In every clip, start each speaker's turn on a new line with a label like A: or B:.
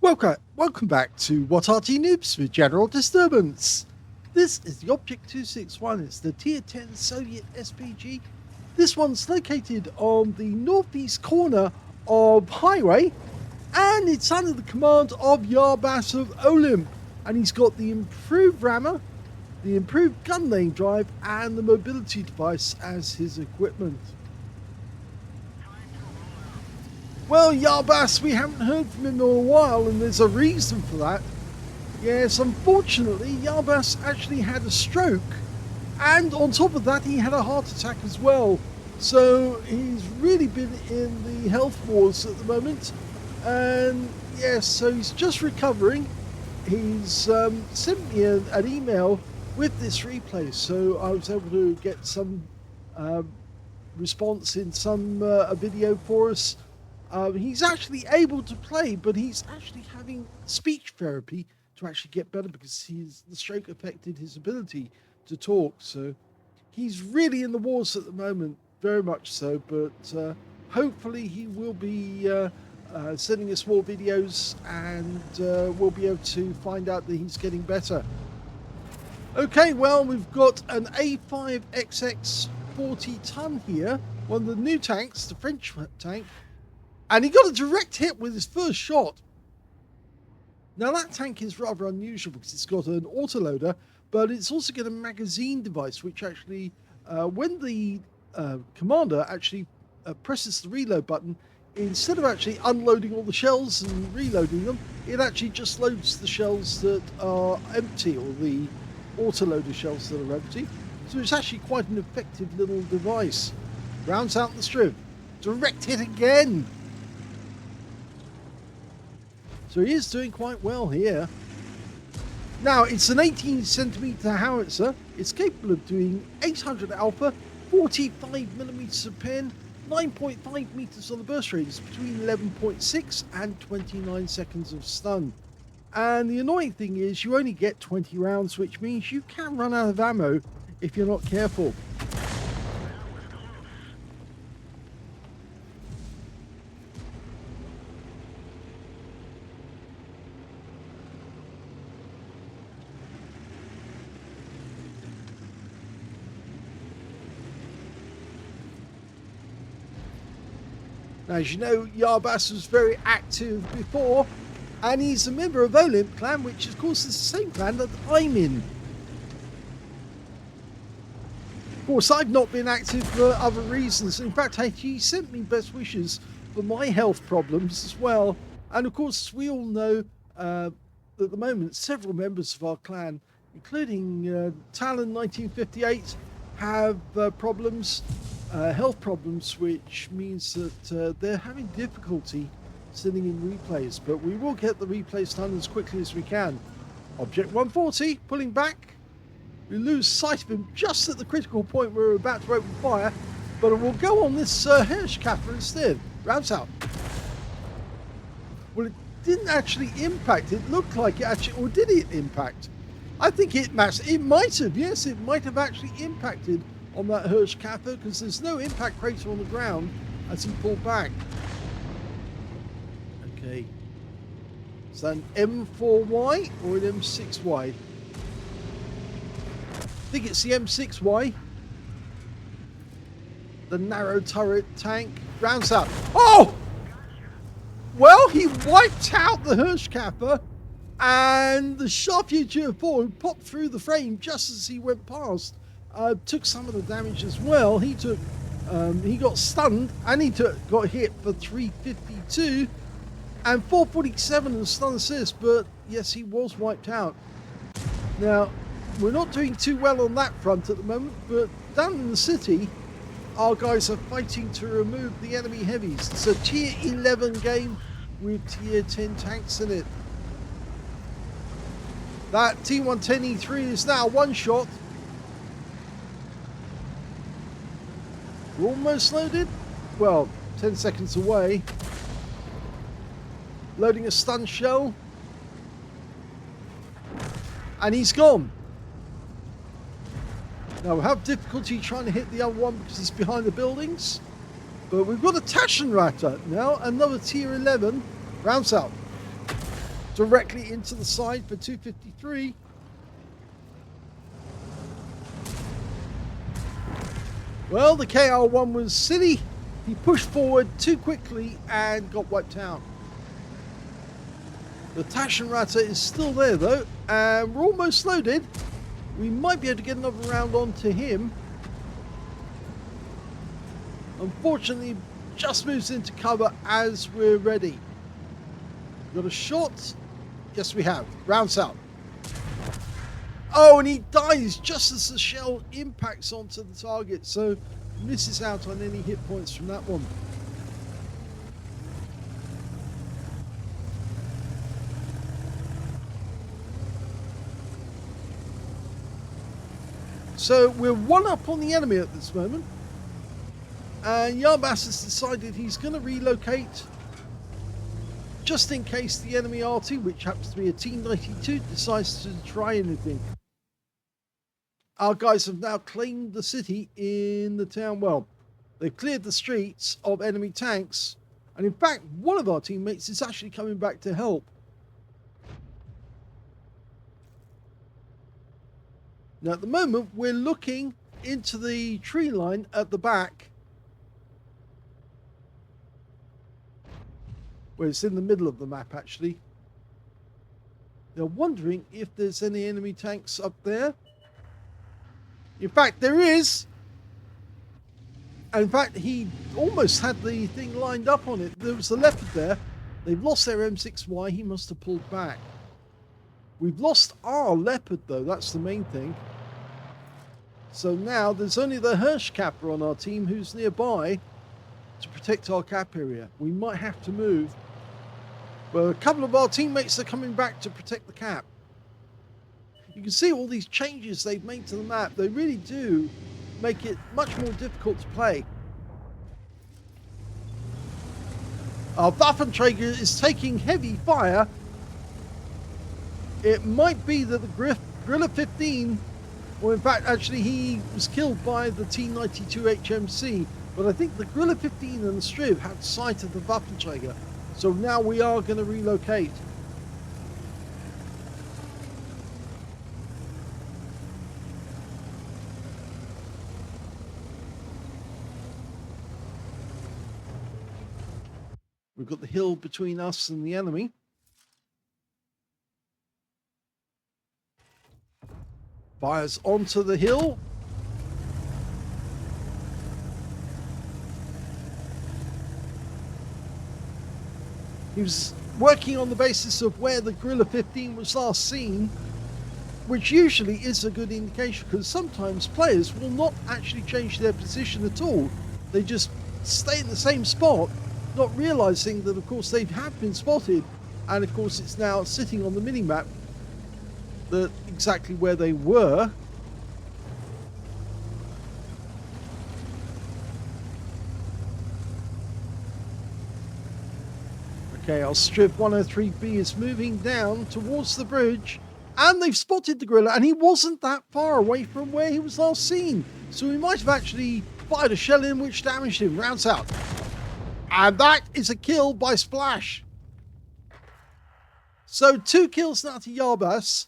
A: Welcome back to What Arty Noobs with General Disturbance. This is the Object 261. It's the Tier 10 Soviet SPG. This one's located on the northeast corner of Highway, and it's under the command of Yarbas of OLIMP. And he's got the improved rammer, the improved gun lane drive, and the mobility device as his equipment. Well, Yarbas, we haven't heard from him in a while, and there's a reason for that. Yes, unfortunately, Yarbas actually had a stroke, and on top of that, he had a heart attack as well. So he's really been in the health wars at the moment, and yes, so he's just recovering. He's sent me an email with this replay, so I was able to get some response in some a video for us. He's actually able to play, but he's actually having speech therapy to actually get better because the stroke affected his ability to talk. So he's really in the wars at the moment, very much so. But hopefully he will be sending us more videos, and we'll be able to find out that he's getting better. Okay, well, we've got an A5XX 40-ton here, one of the new tanks, the French tank. And he got a direct hit with his first shot. Now that tank is rather unusual because it's got an autoloader, but it's also got a magazine device, which actually, when the commander actually presses the reload button, instead of actually unloading all the shells and reloading them, it actually just loads the shells that are empty, or the autoloader shells that are empty. So it's actually quite an effective little device. Rounds out the strip. Direct hit again. So he is doing quite well here. Now, it's an 18cm howitzer. It's capable of doing 800 alpha, 45mm of pin, 9.5 meters on the burst radius, between 11.6 and 29 seconds of stun. And the annoying thing is you only get 20 rounds, which means you can run out of ammo if you're not careful. Now, as you know, Yarbas was very active before, and he's a member of OLIMP clan, which of course is the same clan that I'm in. Of course, I've not been active for other reasons. In fact, he sent me best wishes for my health problems as well. And of course, we all know at the moment several members of our clan, including Talon 1958, have problems. Health problems, which means that they're having difficulty sending in replays, but we will get the replays done as quickly as we can. Object 140, pulling back. We lose sight of him just at the critical point where we're about to open fire, but we'll go on this Hirschkaffer instead. Rounds out. Well, it didn't actually impact. It looked like it actually, or did it impact? I think it might have, yes, it might have actually impacted on that Hirschkaffer, because there's no impact crater on the ground as he pulled back. Okay. Is that an M4Y or an M6Y? I think it's the M6Y. The narrow turret tank. Rounds out. Oh! Well, he wiped out the Hirschkaffer, and the Sharpie GeForce popped through the frame just as he went past. Took some of the damage as well. He got stunned, and he got hit for 352 and 447 in stun assist, but yes, he was wiped out. Now, we're not doing too well on that front at the moment, but down in the city, our guys are fighting to remove the enemy heavies. It's a tier 11 game with tier 10 tanks in it. That T110E3 is now one shot. We're almost loaded. Well, 10 seconds away. Loading a stun shell. And he's gone. Now, we'll have difficulty trying to hit the other one because he's behind the buildings. But we've got a Taschenratter now, another tier 11. Rounds out. directly into the side for 253. Well, the KR1 was silly. He pushed forward too quickly and got wiped out. The Taschenratter is still there though, and we're almost loaded. We might be able to get another round onto him. Unfortunately, just moves into cover as we're ready. Got a shot? Yes, we have. Rounds out. Oh, and he dies just as the shell impacts onto the target, so misses out on any hit points from that one. So we're one up on the enemy at this moment. And Yarbas has decided he's going to relocate just in case the enemy Arty, which happens to be a T92, decides to try anything. Our guys have now claimed the city in the town. Well, they've cleared the streets of enemy tanks. And in fact, one of our teammates is actually coming back to help. Now, at the moment, we're looking into the tree line at the back, where it's in the middle of the map, actually. They're wondering if there's any enemy tanks up there. In fact, there is. And in fact, he almost had the thing lined up on it. There was a leopard there. They've lost their M6Y. He must have pulled back. We've lost our leopard, though. That's the main thing. So now there's only the Hirsch capper on our team who's nearby to protect our cap area. We might have to move. Well, a couple of our teammates are coming back to protect the cap. You can see all these changes they've made to the map. They really do make it much more difficult to play. Our Waffenträger is taking heavy fire. It might be that the Griller 15, or in fact, actually, he was killed by the T92 HMC. But I think the Griller 15 and the Striv had sight of the Waffenträger. So now we are going to relocate. We've got the hill between us and the enemy. Fires onto the hill. He was working on the basis of where the Griller 15 was last seen, which usually is a good indication, because sometimes players will not actually change their position at all. They just stay in the same spot, not realizing that, of course, they have been spotted, and of course it's now sitting on the mini-map that exactly where they were. Okay, our Striv 103B is moving down towards the bridge, and they've spotted the Griller, and he wasn't that far away from where he was last seen. So we might have actually fired a shell in which damaged him. Rounds out. And that is a kill by Splash. So 2 kills now to Yarbas.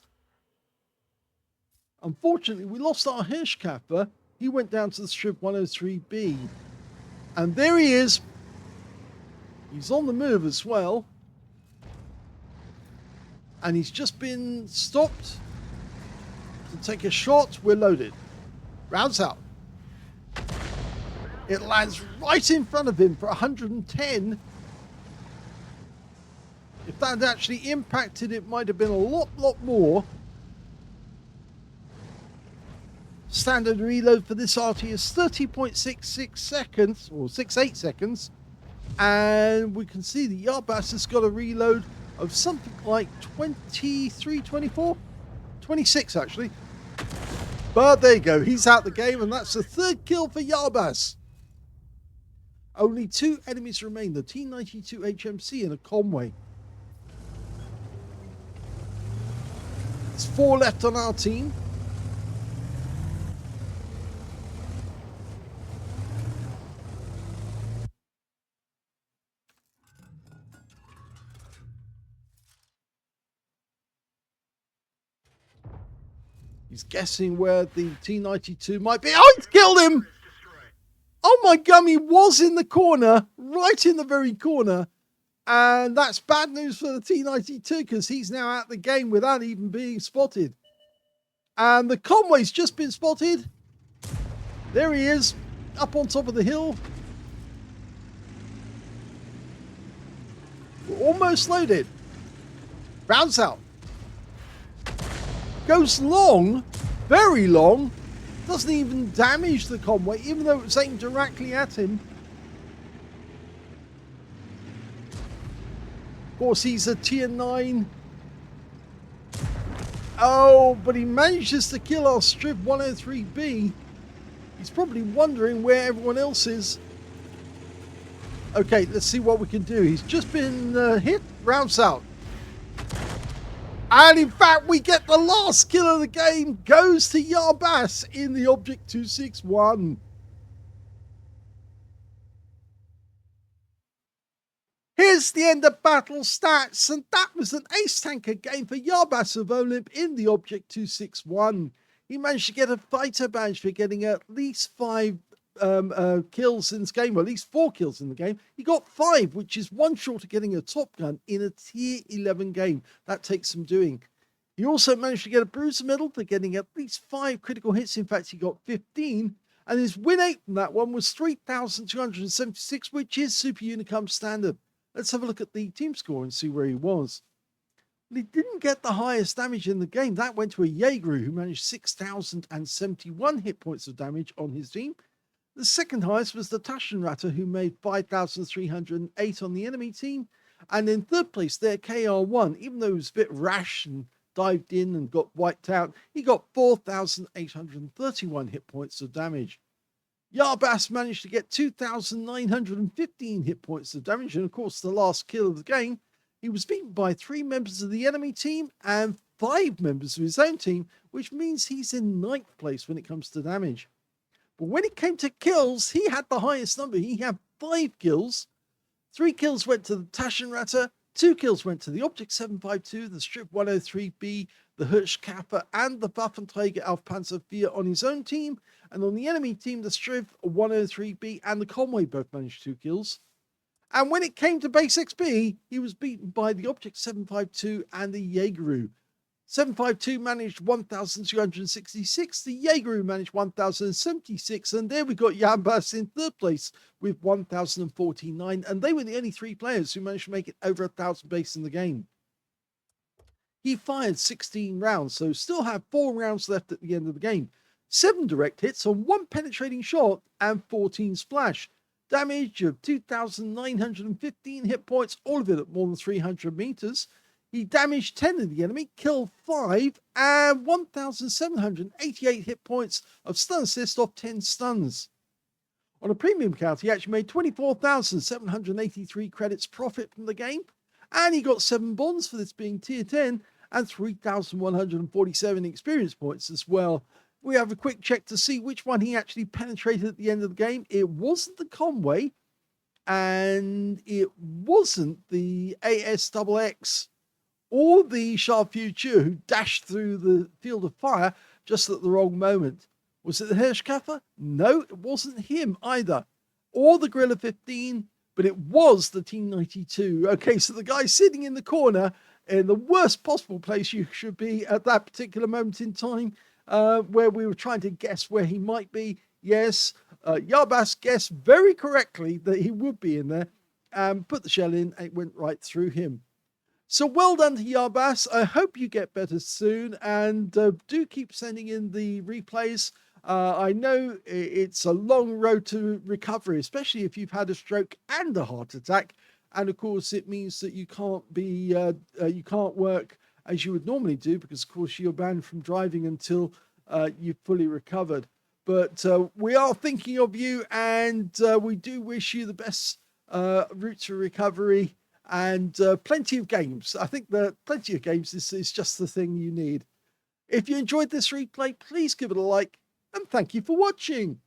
A: Unfortunately, we lost our Hirschkapper. He went down to the Striv 103B. And there he is. He's on the move as well. And he's just been stopped to take a shot. We're loaded. Rounds out. It lands right in front of him for 110. If that had actually impacted, it might have been a lot more. Standard reload for this Arty is 30.66 seconds, or 68 seconds. And we can see the Yarbas has got a reload of something like 23, 24? 26 actually. But there you go, he's out the game, and that's the 3rd kill for Yarbas. Only 2 enemies remain, the T92 HMC and a Conway. There's 4 left on our team. He's guessing where the T92 might be. Oh, he's killed him! Oh my gum, he was in the corner, right in the very corner. And that's bad news for the T92 because he's now out the game without even being spotted. And the Conway's just been spotted. There he is, up on top of the hill. We're almost loaded. Rounds out. Goes long, very long. Doesn't even damage the Conway, even though it's aimed directly at him. Of course, he's a tier 9. Oh, but he manages to kill our Strip 103B. He's probably wondering where everyone else is. Okay, let's see what we can do. He's just been hit. Rounds out. And in fact, we get the last kill of the game. Goes to Yarbas in the Object 261. Here's the end of battle stats, and that was an ace tanker game for Yarbas of OLIMP in the Object 261. He managed to get a fighter badge for getting at least 5 kills in this game, or at least 4 kills in the game. He got 5, which is one short of getting a top gun in a tier 11 game. That takes some doing. He also managed to get a bruiser medal for getting at least 5 critical hits. In fact, he got 15. And his win rate from that one was 3,276, which is Super Unicum standard. Let's have a look at the team score and see where he was. Well, he didn't get the highest damage in the game. That went to a Jaeger who managed 6,071 hit points of damage on his team. The second highest was the Taschenratter, who made 5,308 on the enemy team. And in third place there, KR1, even though he was a bit rash and dived in and got wiped out, he got 4,831 hit points of damage. Yarbas managed to get 2,915 hit points of damage, and of course the last kill of the game, he was beaten by 3 members of the enemy team and 5 members of his own team, which means he's in 9th place when it comes to damage. But when it came to kills, he had the highest number. He had 5 kills. 3 kills went to the Taschenratter, 2 kills went to the Object 752, the Strip 103B, the Hirschkaffer, and the Waffenträger auf Panzer IV on his own team. And on the enemy team, the Strip 103B and the Conway both managed 2 kills. And when it came to base XP, he was beaten by the Object 752 and the Jaegeru. 752 managed 1,266, the Jaegeru managed 1,076, and there we got Yarbas in third place with 1,049, and they were the only 3 players who managed to make it over 1,000 base in the game. He fired 16 rounds, so still have 4 rounds left at the end of the game. 7 direct hits on 1 penetrating shot and 14 splash. Damage of 2,915 hit points, all of it at more than 300 meters. He damaged 10 of the enemy, killed 5, and 1,788 hit points of stun assist off 10 stuns. On a premium count, he actually made 24,783 credits profit from the game, and he got 7 bonds for this being tier 10, and 3,147 experience points as well. We have a quick check to see which one he actually penetrated at the end of the game. It wasn't the Conway, and it wasn't the ASXX or the Charles Future, who dashed through the field of fire just at the wrong moment. Was it the Hirschkaffer? No, it wasn't him either. Or the Gorilla 15, but it was the T92. Okay, so the guy sitting in the corner in the worst possible place you should be at that particular moment in time, where we were trying to guess where he might be. Yes, Yarbas guessed very correctly that he would be in there, and put the shell in, and it went right through him. So well done to Yarbas. I hope you get better soon, and do keep sending in the replays. I know it's a long road to recovery, especially if you've had a stroke and a heart attack. And of course, it means that you can't work as you would normally do, because of course you're banned from driving until you've fully recovered. But we are thinking of you, and we do wish you the best route to recovery. And plenty of games. I think that plenty of games is just the thing you need. If you enjoyed this replay, please give it a like, and thank you for watching.